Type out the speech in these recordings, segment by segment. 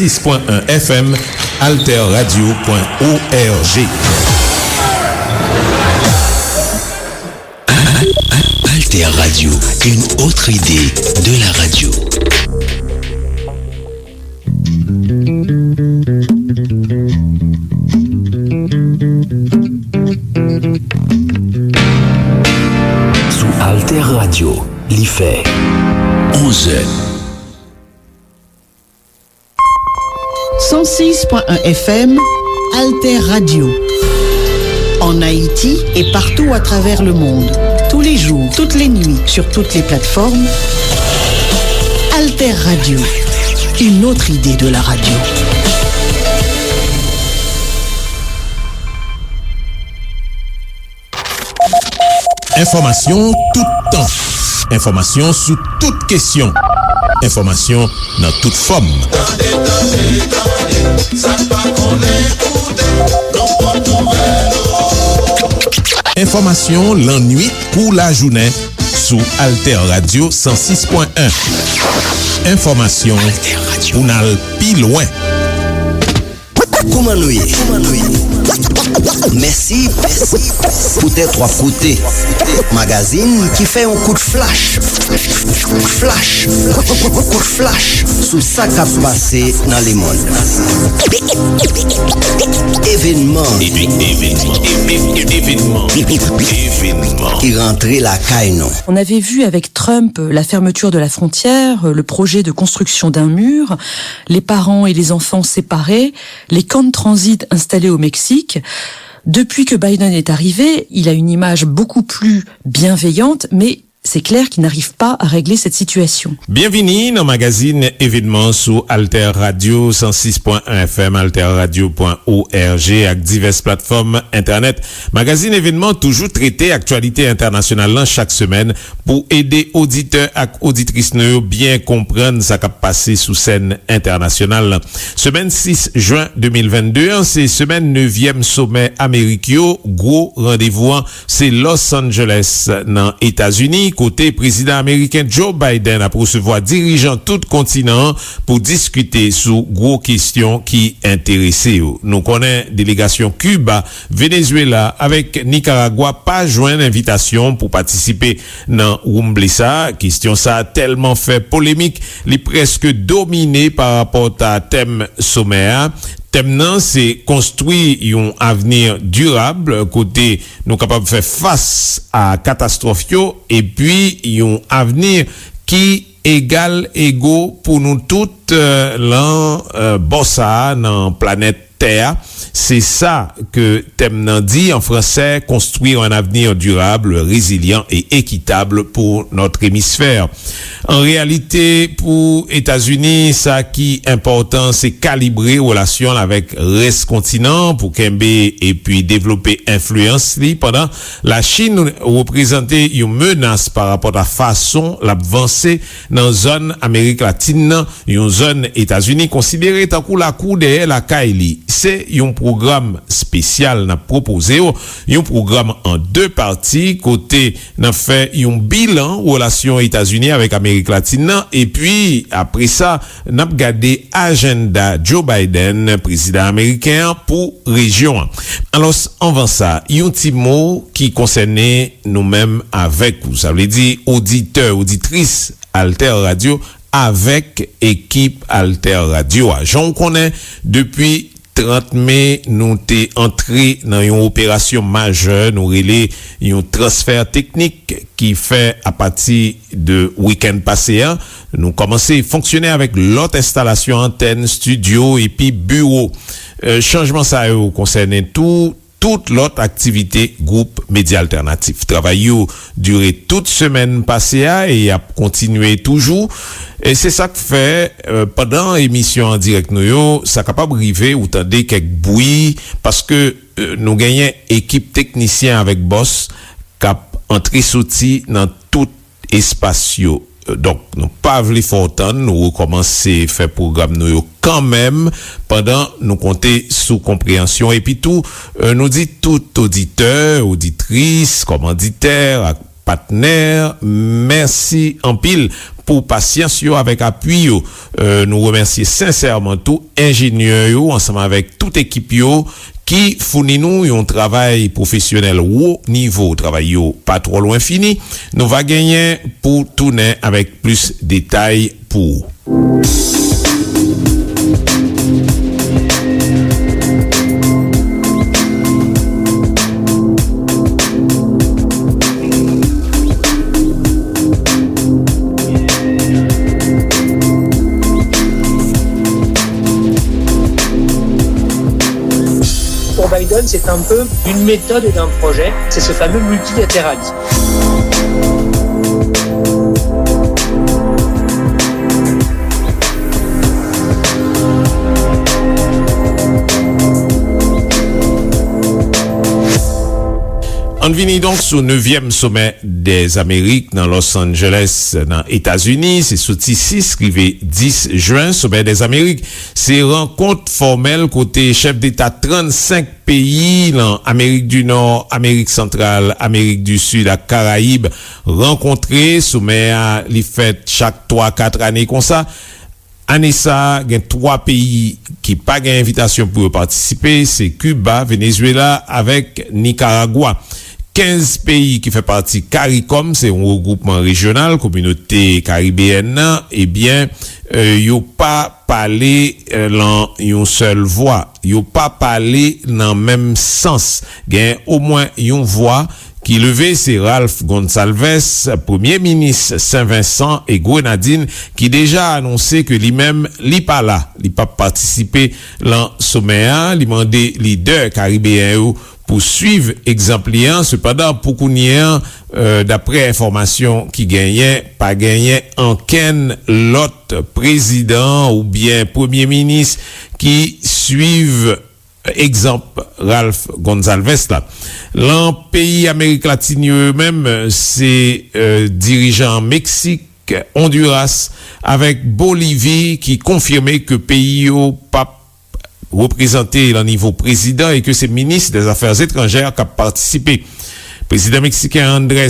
6.1 FM, alterradio.org. Alter Radio, une autre idée de la radio. Sous Alter Radio, l'IFE 11h. 106.1 FM, Alter Radio. En Haïti et partout à travers le monde. Tous les jours, toutes les nuits, sur toutes les plateformes. Alter Radio. Une autre idée de la radio. Information tout temps. Information sous toutes questions. Information dans toute forme. Information l'ennui pour la journée sous Alter Radio 106.1. Information pour n'aller plus loin. Koumanouye. Merci pour tes trois côtés. Magazine qui fait un coup de flash. Coup de flash sous ça qui a passé dans le monde. Événement qui rentrait la caille. On avait vu avec Trump la fermeture de la frontière, le projet de construction d'un mur, les parents et les enfants séparés, les camps de transit installés au Mexique. Depuis que Biden est arrivé, il a une image beaucoup plus bienveillante, mais c'est clair qu'il n'arrive pas à régler cette situation. Bienvenue dans le magazine événements sous Alter Radio 106.1 FM, alterradio.org avec diverses plateformes internet. Magazine événements toujours traité actualité internationale chaque semaine pour aider auditeurs et auditrices bien comprendre ce qui a passé sous scène internationale. Semaine 6 juin 2022, c'est semaine 9e sommet américain. Gros rendez-vous, c'est Los Angeles dans États-Unis. Côté président américain Joe Biden a recevoir dirigeants tout continent pour discuter sur gros questions qui intéressent. Nous connaissons délégation Cuba, Venezuela avec Nicaragua pas joindre invitation pour participer dans Rumblessa. Question ça a tellement fait polémique, les presque dominé par rapport à thème sommaire. Thème nan, c'est construire un avenir durable, côté nous capables de faire face à catastrophe et puis un avenir qui égaux pour nous toutes bossa dans planète Terre. C'est ça que thème nan dit en français, construire un avenir durable, résilient et équitable pour notre hémisphère. En réalité, pour États-Unis, ça qui est important, c'est calibrer relations avec le reste continent pour qu'embé et puis développer influence pendant la Chine représentait une menace par rapport à la façon l'avancée dans la zone Amérique latine, une zone États-Unis considérée tant que la cour derrière la Kaili. C'est un programme spécial n'a proposé, un programme en deux parties, côté n'a fait un bilan relations États-Unis avec Amérique latine et puis après ça n'a regardé agenda Joe Biden, président américain pour région. Alors on va ça, un petit mot qui concernait nous-mêmes avec vous, ça veut dire auditeurs, auditrices Alter Radio avec équipe Alter Radio. J'en connais depuis 30 mai, nous t'es entré dans une opération majeure, nous relais un transfert technique qui fait à partir de week-end passé. Nous commençons à fonctionner avec l'autre installation, antenne, studio et puis bureau. Changement ça concerne toute l'autre activité groupe Média Alternatif. Travail duré toute semaine passée et a continué toujours. Et c'est ça que fait pendant l'émission en direct nous, ça capable arriver ou tendez quelques bruits parce que nous gagnons équipe technicien avec boss cap entrer sorti dans tout espace. Donc nous pas vle fortan, nous recommencer faire programme nous quand même pendant nous compter sous compréhension et puis tout nous dit tout auditeur, auditrice, commanditaire partenaires. Merci en pile pour patience yo avec appui yo. Nous remercier sincèrement tout ingénieurs yo ensemble avec toute équipe yo qui fournit nous un travail professionnel haut niveau, travail yo pas trop loin fini. Nous va gagner pour tourner avec plus de détails pour. Pour Biden, c'est un peu une méthode d'un projet, c'est ce fameux multilatéralisme. On vini donc sou 9e sommet des Amériques dans Los Angeles, dans États-Unis. C'est souti 6, rivé 10 juin, sommet des Amériques. C'est rencontre formelle côté chef d'État 35 pays, dans Amérique du Nord, Amérique centrale, Amérique du Sud, à Caraïbes, rencontré, sommet à li fête chaque 3-4 années comme ça. Année ça, il y a 3 pays qui pas gain invitation pour participer, c'est Cuba, Venezuela avec Nicaragua. 15 pays qui fait partie CARICOM, c'est un regroupement régional, communauté caribéenne, eh bien, yo pas parlé dans une seule voix, yo pas parlé dans même sens. Il y a au moins une voix qui levait, c'est Ralph Gonsalves, premier ministre Saint-Vincent et Grenadines, qui déjà annoncé que lui-même, li pas là, li pas participé dans sommet 1, li mandé leader caribéen pour suivre exemplaire. Cependant, pour qu'on y ait, d'après information qui gagnait, pas gagné en ken l'autre président ou bien premier ministre qui suivent exemple Ralph Gonsalves là. L'un pays Amérique latine eux-mêmes, c'est dirigeant Mexique, Honduras, avec Bolivie qui confirmait que pays au pape représenté au niveau président et que c'est ministre des Affaires étrangères qui a participé. Président mexicain Andrés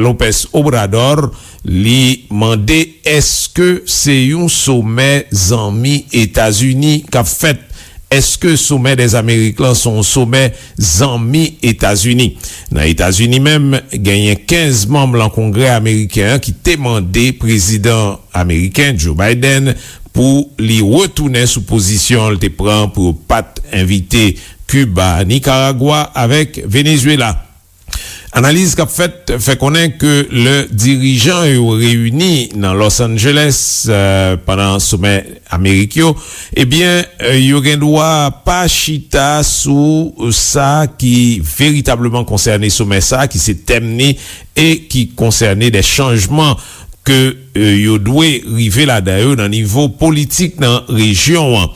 López Obrador lui mandé est-ce que c'est un sommet zami États-Unis qu'a fait? Est-ce que sommet des Amériques là sont sommet zami États-Unis? Dans les États-Unis même, il y a 15 membres en Congrès américain qui demandé président américain Joe Biden pour lui retourner sous position, le prend pour pas inviter Cuba, Nicaragua avec Venezuela. Analyse qu'a fait connaître que le dirigeant est réuni dans Los Angeles pendant le sommet américain, eh bien, il y doit pas chita sous ça qui véritablement concernait sommet ça, qui s'est terminé et qui concernait des changements que il doit arriver là d'ailleurs dans niveau politique dans la région.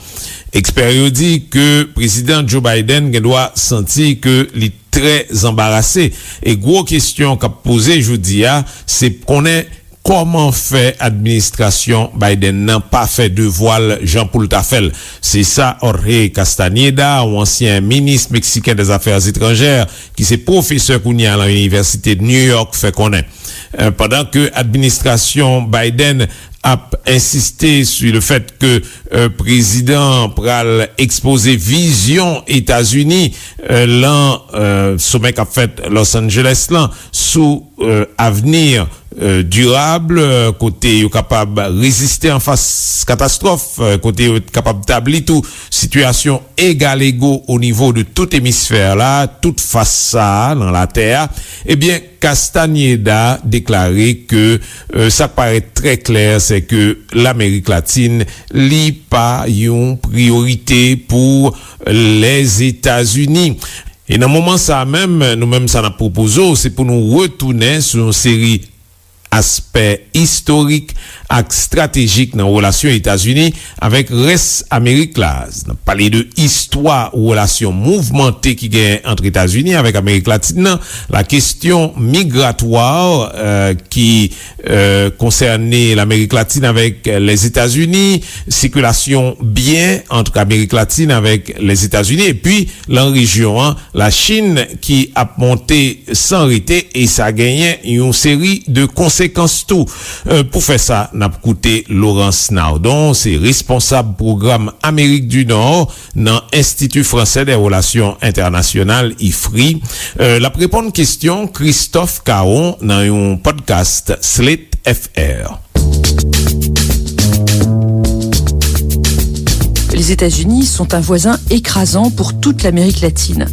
Expert dit que président Joe Biden doit sentir que les très embarrassé. Et gros question qu'a posé jeudi c'est qu'on est comment fait administration Biden n'a pas fait de voile Jean-Paul Tafel. C'est ça Jorge Castañeda, ancien ministre mexicain des Affaires étrangères, qui c'est professeur Kounia à l'université de New York, fait qu'on est. Pendant que administration Biden a insisté sur le fait que président pral exposer vision États-Unis l'an sommet qu'a fait Los Angeles là sous avenir durable, côté capable résister en face catastrophe, côté capable d'établir tout situation égale égaux au niveau de tout hémisphère là, toute face ça dans la terre. Eh bien Castañeda déclaré que ça paraît très clair, c'est que l'Amérique latine li pas une priorité pour les États-Unis. Et dans le moment ça même, nous-mêmes ça n'a proposé, c'est pour nous retourner sur une série aspect historique ak stratégique dans relation États-Unis avec reste Amérique là. On parle de histoire ou relation mouvementée qui gagne entre États-Unis avec Amérique latine. La question migratoire qui concernait l'Amérique latine avec les États-Unis, circulation bien entre Amérique latine avec les États-Unis et puis la région, la Chine qui a monté sans arrêter et ça a gagné une série de conséquences tout. Pour faire ça, n'a écouté Laurence Nardon, c'est responsable programme Amérique du Nord dans Institut français des relations internationales IFRI. La répondre question Christophe Caron dans un podcast Slate FR. Les États-Unis sont un voisin écrasant pour toute l'Amérique latine.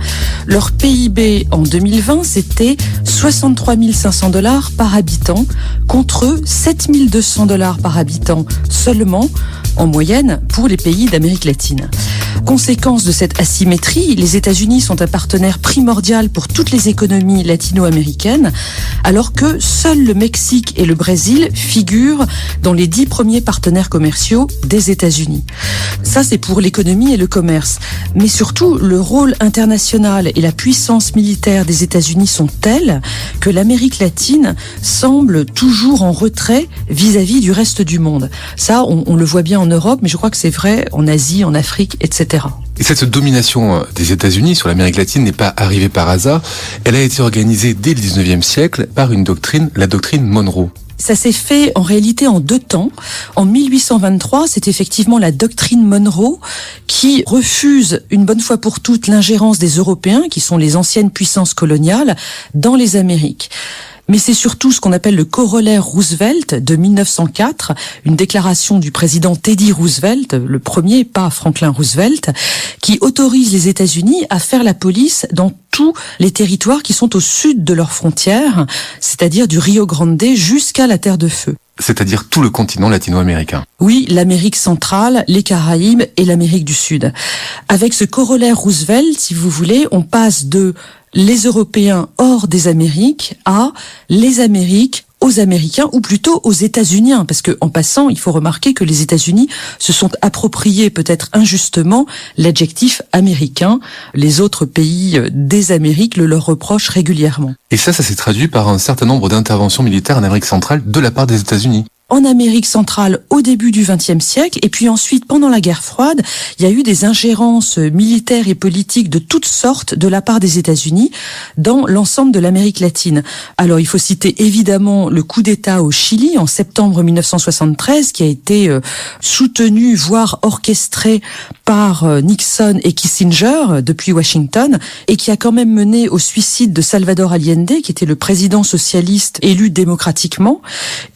Leur PIB en 2020, c'était $63 par habitant contre $7 200 par habitant seulement en moyenne pour les pays d'Amérique latine. Conséquence de cette asymétrie, les États-Unis sont un partenaire primordial pour toutes les économies latino-américaines, alors que seuls le Mexique et le Brésil figurent dans les 10 premiers partenaires commerciaux des États-Unis. Ça, c'est pour l'économie et le commerce. Mais surtout, le rôle international et la puissance militaire des États-Unis sont tels que l'Amérique latine semble toujours en retrait vis-à-vis du reste du monde. Ça, on le voit bien en Europe, mais je crois que c'est vrai en Asie, en Afrique, etc. Et cette domination des États-Unis sur l'Amérique latine n'est pas arrivée par hasard. Elle a été organisée dès le 19e siècle par une doctrine, la doctrine Monroe. Ça s'est fait en réalité en 2 temps. En 1823, c'est effectivement la doctrine Monroe qui refuse une bonne fois pour toutes l'ingérence des Européens, qui sont les anciennes puissances coloniales, dans les Amériques. Mais c'est surtout ce qu'on appelle le corollaire Roosevelt de 1904, une déclaration du président Teddy Roosevelt, le premier, pas Franklin Roosevelt, qui autorise les États-Unis à faire la police dans tous les territoires qui sont au sud de leurs frontières, c'est-à-dire du Rio Grande jusqu'à la Terre de Feu. C'est-à-dire tout le continent latino-américain. Oui, l'Amérique centrale, les Caraïbes et l'Amérique du Sud. Avec ce corollaire Roosevelt, si vous voulez, on passe de les Européens hors des Amériques à les Amériques aux Américains, ou plutôt aux États-Uniens, parce que en passant, il faut remarquer que les États-Unis se sont appropriés peut-être injustement l'adjectif américain. Les autres pays des Amériques le leur reprochent régulièrement. Et ça s'est traduit par un certain nombre d'interventions militaires en Amérique centrale de la part des États-Unis. En Amérique centrale au début du XXe siècle, et puis ensuite, pendant la guerre froide, il y a eu des ingérences militaires et politiques de toutes sortes de la part des États-Unis dans l'ensemble de l'Amérique latine. Alors, il faut citer évidemment le coup d'État au Chili en septembre 1973, qui a été soutenu, voire orchestré par Nixon et Kissinger depuis Washington, et qui a quand même mené au suicide de Salvador Allende, qui était le président socialiste élu démocratiquement,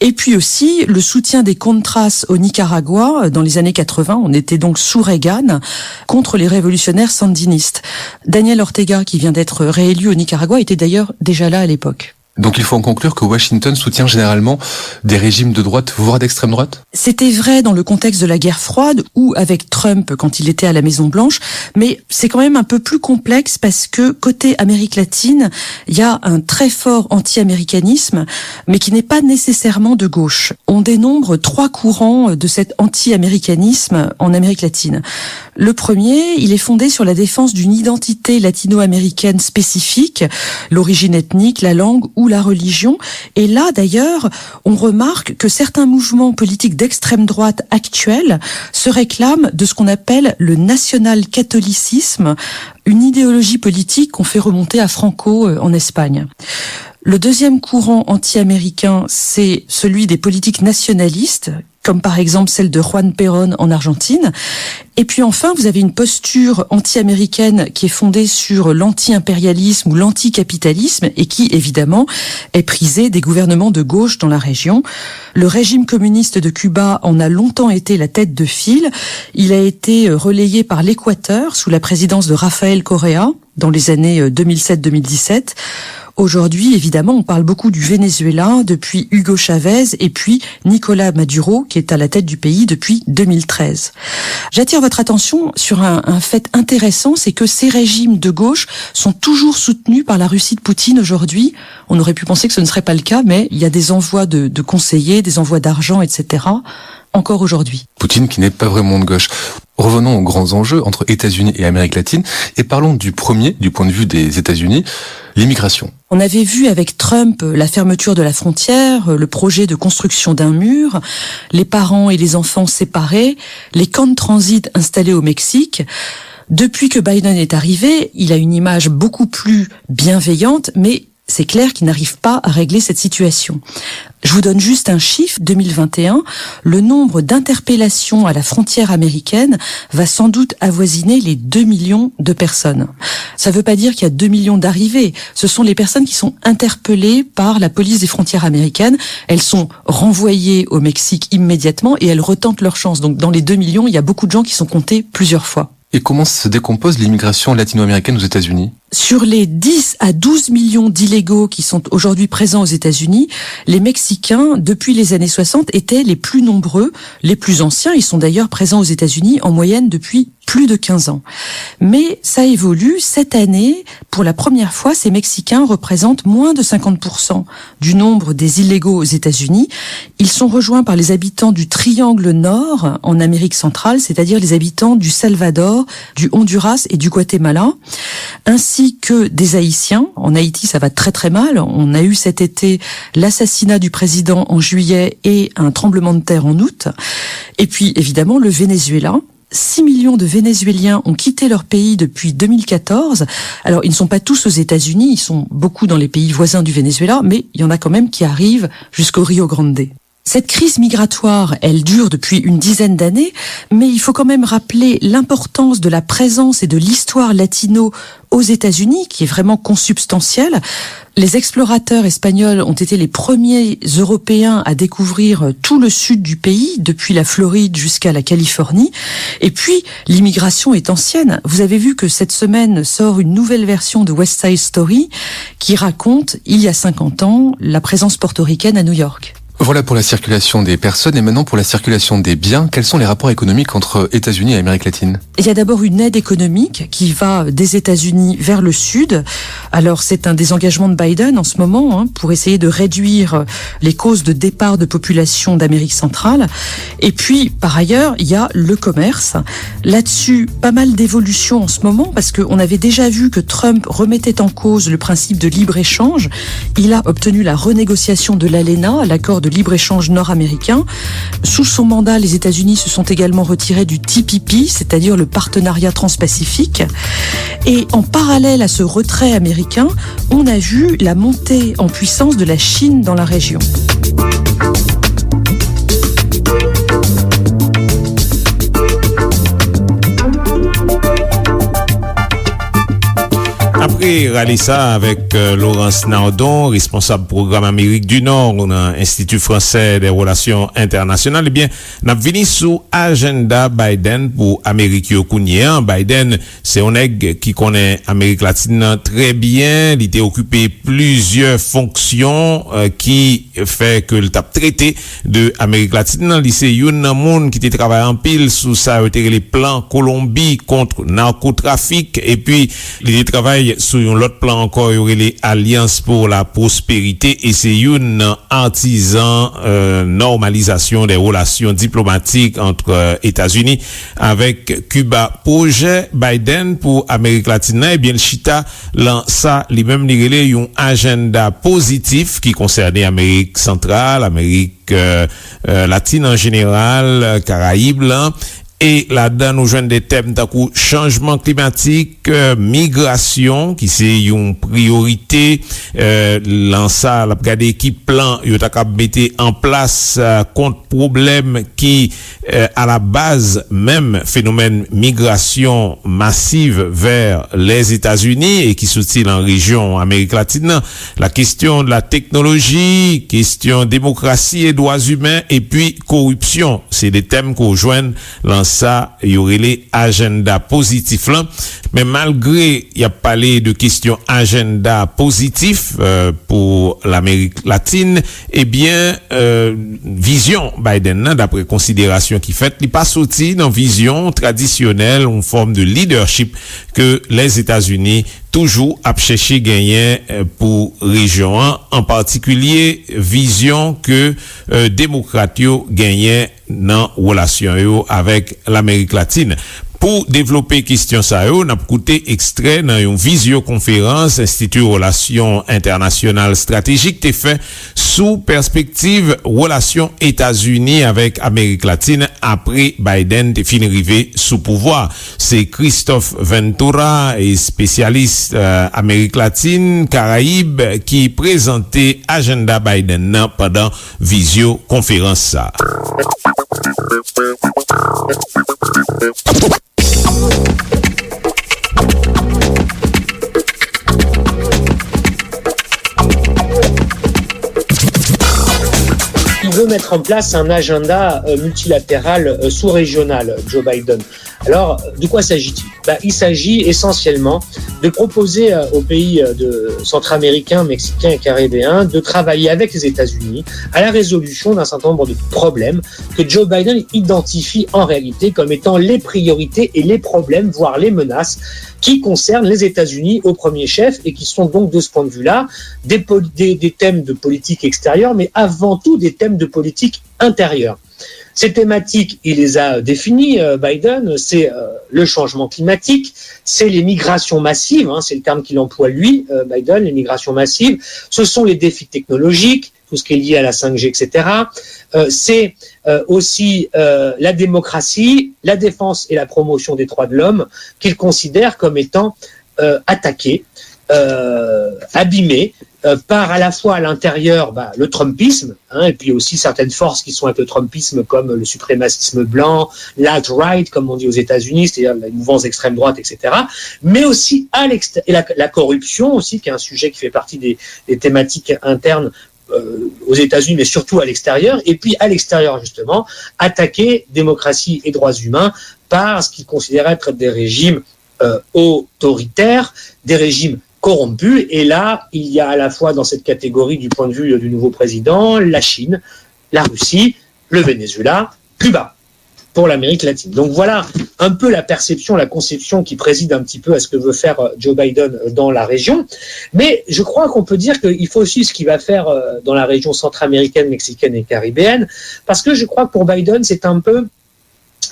et puis aussi le soutien des Contras au Nicaragua dans les années 80, on était donc sous Reagan, contre les révolutionnaires sandinistes. Daniel Ortega, qui vient d'être réélu au Nicaragua, était d'ailleurs déjà là à l'époque. Donc il faut en conclure que Washington soutient généralement des régimes de droite, voire d'extrême droite ? C'était vrai dans le contexte de la guerre froide ou avec Trump quand il était à la Maison-Blanche, mais c'est quand même un peu plus complexe parce que côté Amérique latine, il y a un très fort anti-américanisme, mais qui n'est pas nécessairement de gauche. On dénombre 3 courants de cet anti-américanisme en Amérique latine. Le premier, il est fondé sur la défense d'une identité latino-américaine spécifique, l'origine ethnique, la langue ou la religion. Et là, d'ailleurs, on remarque que certains mouvements politiques d'extrême droite actuels se réclament de ce qu'on appelle le national-catholicisme, une idéologie politique qu'on fait remonter à Franco en Espagne. Le deuxième courant anti-américain, c'est celui des politiques nationalistes, comme par exemple celle de Juan Perón en Argentine. Et puis enfin, vous avez une posture anti-américaine qui est fondée sur l'anti-impérialisme ou l'anti-capitalisme et qui, évidemment, est prisée des gouvernements de gauche dans la région. Le régime communiste de Cuba en a longtemps été la tête de file. Il a été relayé par l'Équateur sous la présidence de Rafael Correa dans les années 2007-2017. Aujourd'hui, évidemment, on parle beaucoup du Venezuela depuis Hugo Chavez et puis Nicolás Maduro qui est à la tête du pays depuis 2013. J'attire votre attention sur un fait intéressant, c'est que ces régimes de gauche sont toujours soutenus par la Russie de Poutine aujourd'hui. On aurait pu penser que ce ne serait pas le cas, mais il y a des envois de conseillers, des envois d'argent, etc. encore aujourd'hui. Poutine qui n'est pas vraiment de gauche. Revenons aux grands enjeux entre États-Unis et Amérique latine et parlons du premier, du point de vue des États-Unis, l'immigration. On avait vu avec Trump la fermeture de la frontière, le projet de construction d'un mur, les parents et les enfants séparés, les camps de transit installés au Mexique. Depuis que Biden est arrivé, il a une image beaucoup plus bienveillante, mais c'est clair qu'il n'arrive pas à régler cette situation. Je vous donne juste un chiffre, 2021, le nombre d'interpellations à la frontière américaine va sans doute avoisiner les 2 millions de personnes. Ça ne veut pas dire qu'il y a 2 millions d'arrivées, ce sont les personnes qui sont interpellées par la police des frontières américaines, elles sont renvoyées au Mexique immédiatement et elles retentent leur chance. Donc dans les 2 millions, il y a beaucoup de gens qui sont comptés plusieurs fois. Et comment se décompose l'immigration latino-américaine aux États-Unis ? Sur les 10 à 12 millions d'illégaux qui sont aujourd'hui présents aux États-Unis, les Mexicains, depuis les années 60, étaient les plus nombreux, les plus anciens. Ils sont d'ailleurs présents aux États-Unis en moyenne depuis plus de 15 ans. Mais ça évolue. Cette année, pour la première fois, ces Mexicains représentent moins de 50% du nombre des illégaux aux États-Unis. Ils sont rejoints par les habitants du Triangle Nord en Amérique centrale, c'est-à-dire les habitants du Salvador, du Honduras et du Guatemala, ainsi que des Haïtiens. En Haïti, ça va très très mal. On a eu cet été l'assassinat du président en juillet et un tremblement de terre en août. Et puis, évidemment, le Venezuela. 6 millions de Vénézuéliens ont quitté leur pays depuis 2014. Alors, ils ne sont pas tous aux États-Unis, ils sont beaucoup dans les pays voisins du Venezuela, mais il y en a quand même qui arrivent jusqu'au Rio Grande. Cette crise migratoire, elle dure depuis une dizaine d'années, mais il faut quand même rappeler l'importance de la présence et de l'histoire latino aux États-Unis, qui est vraiment consubstantielle. Les explorateurs espagnols ont été les premiers Européens à découvrir tout le sud du pays, depuis la Floride jusqu'à la Californie. Et puis, l'immigration est ancienne. Vous avez vu que cette semaine sort une nouvelle version de West Side Story qui raconte, il y a 50 ans, la présence portoricaine à New York. Voilà pour la circulation des personnes et maintenant pour la circulation des biens. Quels sont les rapports économiques entre États-Unis et Amérique latine ? Il y a d'abord une aide économique qui va des États-Unis vers le sud. Alors c'est un des engagements de Biden en ce moment pour essayer de réduire les causes de départ de population d'Amérique centrale. Et puis par ailleurs, il y a le commerce. Là-dessus, pas mal d'évolutions en ce moment parce qu'on avait déjà vu que Trump remettait en cause le principe de libre-échange. Il a obtenu la renégociation de l'ALENA, l'accord de libre-échange nord-américain. Sous son mandat, les États-Unis se sont également retirés du TPP, c'est-à-dire le partenariat transpacifique. Et en parallèle à ce retrait américain, on a vu la montée en puissance de la Chine dans la région. Après râler ça avec Laurence Nardon, responsable programme Amérique du Nord dans l'Institut français des relations internationales, eh bien, n'a venu sous agenda Biden pour Amérique yokounien. Biden, c'est un nègre qui connaît Amérique latine très bien. Il était occupé plusieurs fonctions qui fait que le tap traité de Amérique latine. Il c'est un monde qui était travaillé en pile sous ça, les plans Colombie contre narcotrafic et puis il travaille sur un autre plan encore, il y aurait les alliances pour la prospérité et c'est une artisan normalisation des relations diplomatiques entre États-Unis avec Cuba. Projet Biden pour Amérique latine, eh bien le Chita ça les mêmes nirélés un agenda positif qui concernait Amérique centrale, Amérique latine en général, Caraïbes là. Et là-dedans, nous joignons des thèmes d'un coup changement climatique, migration, qui c'est une priorité. L'ANSA, la regardé qui plan, il a mettre en place contre problème qui à la base même phénomène migration massive vers les États-Unis et qui soutient en région Amérique latine. La question de la technologie, question démocratie et droits humains et puis corruption, c'est des thèmes qu'on joigne dans ça y aurait les agenda positifs là, mais malgré y a parlé de questions agenda positif pour l'Amérique latine, eh bien vision Biden là, d'après considération qui fait, il pas sorti dans vision traditionnelle en forme de leadership que les États-Unis toujours a cherché gagner pour région en particulier vision que démocrates gagnait dans relation avec l'Amérique latine. Pour développer question ça, on a écouté extrait dans une visioconférence Institut Relations Internationales Stratégiques t'est fait sous perspective relations États-Unis avec Amérique latine après Biden t'est fini arrivé sous pouvoir. C'est Christophe Ventura et spécialiste Amérique latine, Caraïbes qui présentait agenda Biden pendant visioconférence ça. Il veut mettre en place un agenda multilatéral sous-régional, Joe Biden. Alors, de quoi s'agit-il ? Il s'agit essentiellement de proposer aux pays centra-américains, mexicains et caribéens de travailler avec les États-Unis à la résolution d'un certain nombre de problèmes que Joe Biden identifie en réalité comme étant les priorités et les problèmes, voire les menaces qui concernent les États-Unis au premier chef et qui sont donc de ce point de vue-là des thèmes de politique extérieure, mais avant tout des thèmes de politique intérieure. Ces thématiques, il les a définies, Biden, c'est le changement climatique, c'est les migrations massives, c'est le terme qu'il emploie lui, Biden, les migrations massives, ce sont les défis technologiques, tout ce qui est lié à la 5G, etc. C'est aussi la démocratie, la défense et la promotion des droits de l'homme qu'il considère comme étant attaqués, abîmés, par à la fois à l'intérieur le trumpisme, et puis aussi certaines forces qui sont avec le trumpisme comme le suprémacisme blanc, l'alt-right comme on dit aux États-Unis, c'est-à-dire la mouvance extrême droite, etc. Mais aussi à l'extérieur, et la corruption aussi, qui est un sujet qui fait partie des thématiques internes aux États-Unis, mais surtout à l'extérieur, et puis à l'extérieur justement, attaquer démocratie et droits humains par ce qu'ils considèrent être des régimes autoritaires, des régimes corrompus, et là, il y a à la fois dans cette catégorie du point de vue du nouveau président, la Chine, la Russie, le Venezuela, Cuba, pour l'Amérique latine. Donc voilà un peu la perception, la conception qui préside un petit peu à ce que veut faire Joe Biden dans la région, mais je crois qu'on peut dire qu'il faut aussi ce qu'il va faire dans la région centra-américaine, mexicaine et caribéenne, parce que je crois que pour Biden, c'est un peu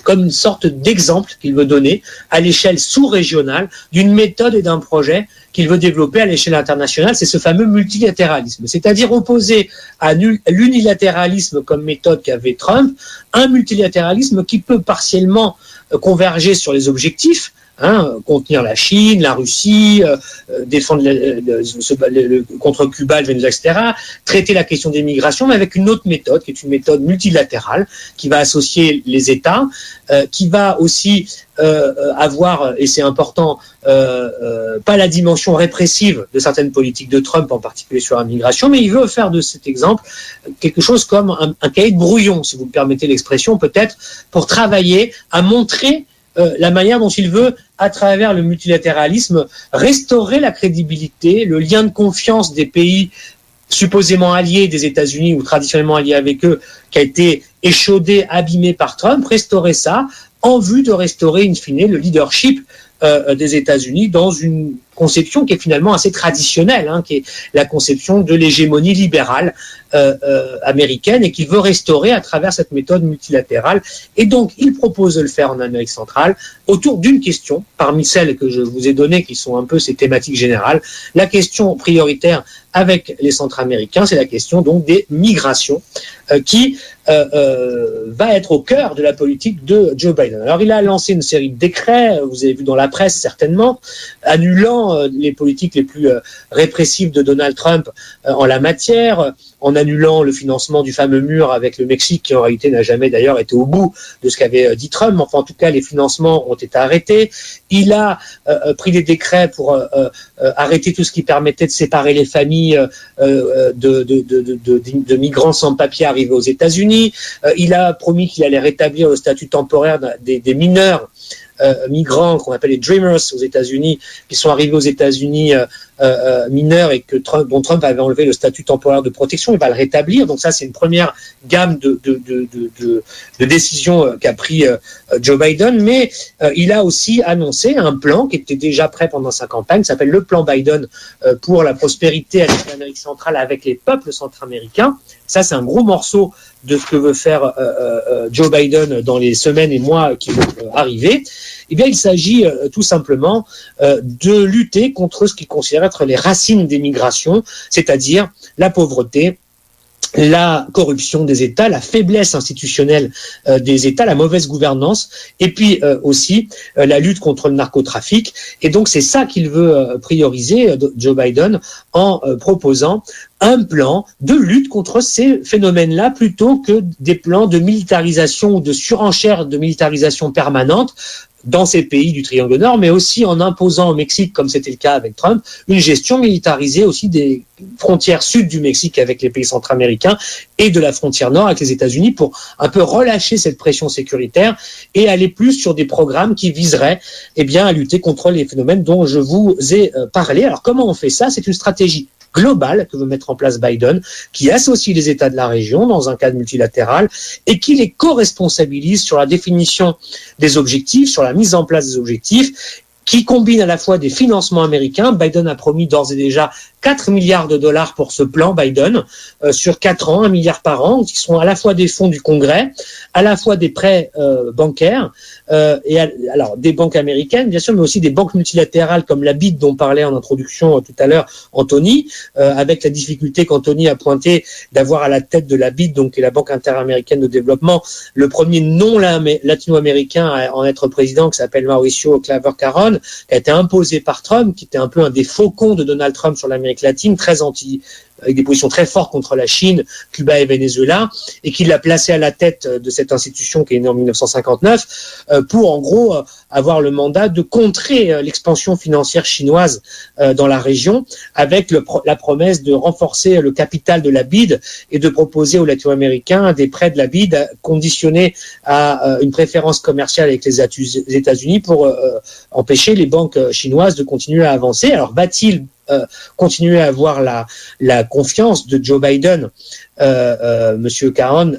comme une sorte d'exemple qu'il veut donner à l'échelle sous-régionale d'une méthode et d'un projet qu'il veut développer à l'échelle internationale, c'est ce fameux multilatéralisme, c'est-à-dire opposer à l'unilatéralisme comme méthode qu'avait Trump, un multilatéralisme qui peut partiellement converger sur les objectifs, contenir la Chine, la Russie, défendre contre Cuba, le Venezuela, etc., traiter la question des migrations, mais avec une autre méthode, qui est une méthode multilatérale, qui va associer les États, qui va aussi avoir, et c'est important, pas la dimension répressive de certaines politiques de Trump, en particulier sur la migration, mais il veut faire de cet exemple quelque chose comme un cahier de brouillon, si vous me permettez l'expression, peut-être, pour travailler à montrer la manière dont il veut, à travers le multilatéralisme, restaurer la crédibilité, le lien de confiance des pays supposément alliés des États-Unis ou traditionnellement alliés avec eux, qui a été échaudé, abîmé par Trump, restaurer ça en vue de restaurer, in fine, le leadership des États-Unis dans une conception qui est finalement assez traditionnelle, qui est la conception de l'hégémonie libérale américaine et qu'il veut restaurer à travers cette méthode multilatérale. Et donc, il propose de le faire en Amérique centrale autour d'une question, parmi celles que je vous ai données, qui sont un peu ces thématiques générales. La question prioritaire avec les Centra-Américains, c'est la question donc des migrations qui va être au cœur de la politique de Joe Biden. Alors, il a lancé une série de décrets, vous avez vu dans la presse certainement, annulant les politiques les plus répressives de Donald Trump en la matière, en annulant le financement du fameux mur avec le Mexique, qui en réalité n'a jamais d'ailleurs été au bout de ce qu'avait dit Trump, enfin en tout cas les financements ont été arrêtés. Il a pris des décrets pour arrêter tout ce qui permettait de séparer les familles familles de migrants sans papier arrivés aux États-Unis. Il a promis qu'il allait rétablir le statut temporaire des mineurs migrants qu'on appelle les Dreamers aux États-Unis, qui sont arrivés aux États-Unis mineurs et dont Trump avait enlevé le statut temporaire de protection. Il va le rétablir. Donc ça, c'est une première gamme de décisions qu'a pris Joe Biden. Mais il a aussi annoncé un plan qui était déjà prêt pendant sa campagne, qui s'appelle le plan Biden pour la prospérité à l'Amérique centrale avec les peuples centra-américains. Ça, c'est un gros morceau de ce que veut faire Joe Biden dans les semaines et mois qui vont arriver. Eh bien, il s'agit tout simplement de lutter contre ce qu'il considère être les racines des migrations, c'est-à-dire la pauvreté, la corruption des États, la faiblesse institutionnelle des États, la mauvaise gouvernance, et puis aussi la lutte contre le narcotrafic. Et donc, c'est ça qu'il veut prioriser, Joe Biden, en proposant un plan de lutte contre ces phénomènes-là plutôt que des plans de militarisation ou de surenchère de militarisation permanente dans ces pays du Triangle Nord, mais aussi en imposant au Mexique, comme c'était le cas avec Trump, une gestion militarisée aussi des frontières sud du Mexique avec les pays centra-américains et de la frontière nord avec les États-Unis pour un peu relâcher cette pression sécuritaire et aller plus sur des programmes qui viseraient à lutter contre les phénomènes dont je vous ai parlé. Alors comment on fait ça? C'est une stratégie globale que veut mettre en place Biden, qui associe les États de la région dans un cadre multilatéral et qui les co-responsabilise sur la définition des objectifs, sur la mise en place des objectifs, qui combine à la fois des financements américains. Biden a promis d'ores et déjà 4 milliards de dollars pour ce plan Biden sur 4 ans, 1 milliard par an, qui sont à la fois des fonds du Congrès, à la fois des prêts bancaires, alors des banques américaines bien sûr, mais aussi des banques multilatérales comme la BID dont parlait en introduction tout à l'heure Anthony, avec la difficulté qu'Anthony a pointé d'avoir à la tête de la BID, donc qui est la Banque interaméricaine de développement, le premier non latino-américain à en être président, qui s'appelle Mauricio Claver Caron, qui a été imposé par Trump, qui était un peu un des faucons de Donald Trump sur l'Amérique latine, avec des positions très fortes contre la Chine, Cuba et Venezuela, et qui l'a placé à la tête de cette institution qui est née en 1959, pour en gros avoir le mandat de contrer l'expansion financière chinoise dans la région, avec la promesse de renforcer le capital de la BID et de proposer aux Latino-Américains des prêts de la BID conditionnés à une préférence commerciale avec les États-Unis pour empêcher les banques chinoises de continuer à avancer. Alors va-t-il continuer à avoir la confiance de Joe Biden, Monsieur Caron,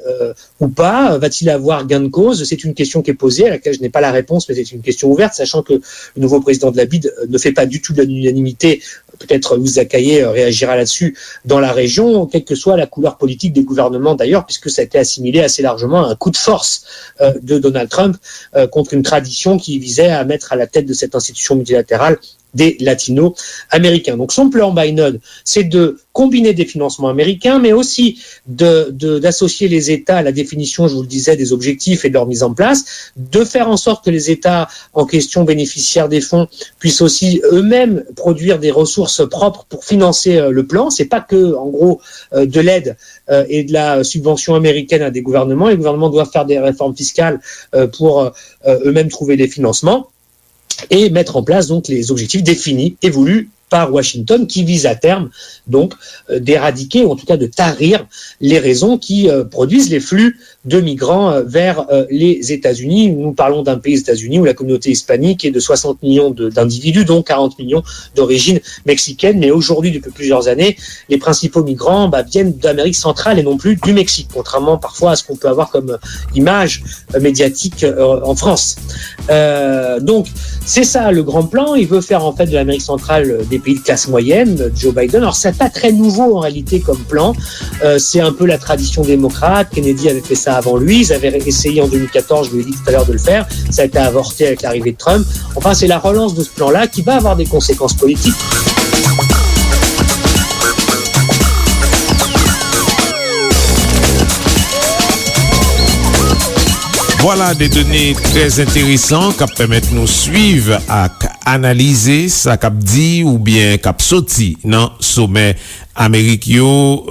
ou pas? Va-t-il avoir gain de cause? C'est une question qui est posée, à laquelle je n'ai pas la réponse, mais c'est une question ouverte, sachant que le nouveau président de la BID ne fait pas du tout de l'unanimité. Peut-être Louis Caillé réagira là-dessus dans la région, quelle que soit la couleur politique des gouvernements d'ailleurs, puisque ça a été assimilé assez largement à un coup de force de Donald Trump contre une tradition qui visait à mettre à la tête de cette institution multilatérale des latino-américains. Donc son plan Biden, c'est de combiner des financements américains, mais aussi d'associer les États à la définition, je vous le disais, des objectifs et de leur mise en place, de faire en sorte que les États en question bénéficiaires des fonds puissent aussi eux-mêmes produire des ressources propres pour financer le plan. C'est pas que, en gros, de l'aide et de la subvention américaine à des gouvernements. Les gouvernements doivent faire des réformes fiscales pour eux-mêmes trouver des financements et mettre en place donc les objectifs définis et voulus par Washington, qui vise à terme donc d'éradiquer ou en tout cas de tarir les raisons qui produisent les flux de migrants vers les États-Unis. Nous parlons d'un pays, les États-Unis, où la communauté hispanique est de 60 millions d'individus, dont 40 millions d'origine mexicaine. Mais aujourd'hui, depuis plusieurs années, les principaux migrants viennent d'Amérique centrale et non plus du Mexique, contrairement parfois à ce qu'on peut avoir comme image médiatique en France. Donc, c'est ça le grand plan. Il veut faire en fait de l'Amérique centrale des pays de classe moyenne, Joe Biden. Alors, c'est pas très nouveau en réalité comme plan. C'est un peu la tradition démocrate. Kennedy avait fait ça avant lui. Ils avaient essayé en 2014, je vous l'ai dit tout à l'heure, de le faire. Ça a été avorté avec l'arrivée de Trump. Enfin, c'est la relance de ce plan-là qui va avoir des conséquences politiques. Voilà des données très intéressantes qui permettent nous suivre à analyser ça qu'a dit ou bien qu'a sorti dans sommet Amérique yo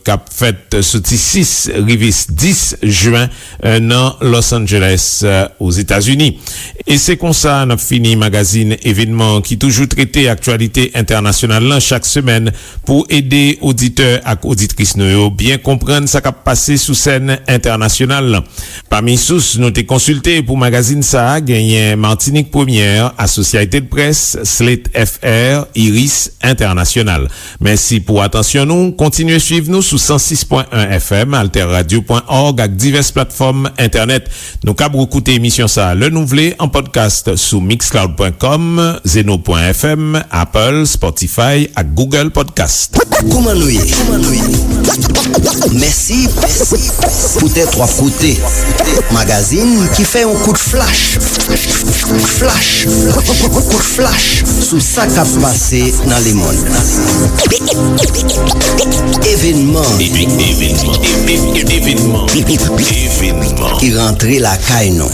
k'ap fête sorti 6 rivis 10 juin dans Los Angeles aux États-Unis. Et c'est comme ça n'a fini magazine événement qui toujours traité actualité internationale là chaque semaine pour aider auditeurs et auditrices nous bien comprendre ça qu'a passé sous scène internationale. Parmi sources nous t'ai consulté pour magazine ça a gagné Martinique Première, Associated Press, Slate FR, Iris International. Merci pour attention nous, continuez suivre nous sous 106.1 FM, alterradio.org avec diverses plateformes internet. Nous cabres écouter émission ça le nouvelé en podcast sous mixcloud.com, zeno.fm, Apple, Spotify et Google Podcast. Koumanouye. Merci pour tes trois côtés. Magazine qui fait un coup de flash. Coup de flash sous ça qu'a passé dans les mondes. Événement. Qui rentrait la caille non.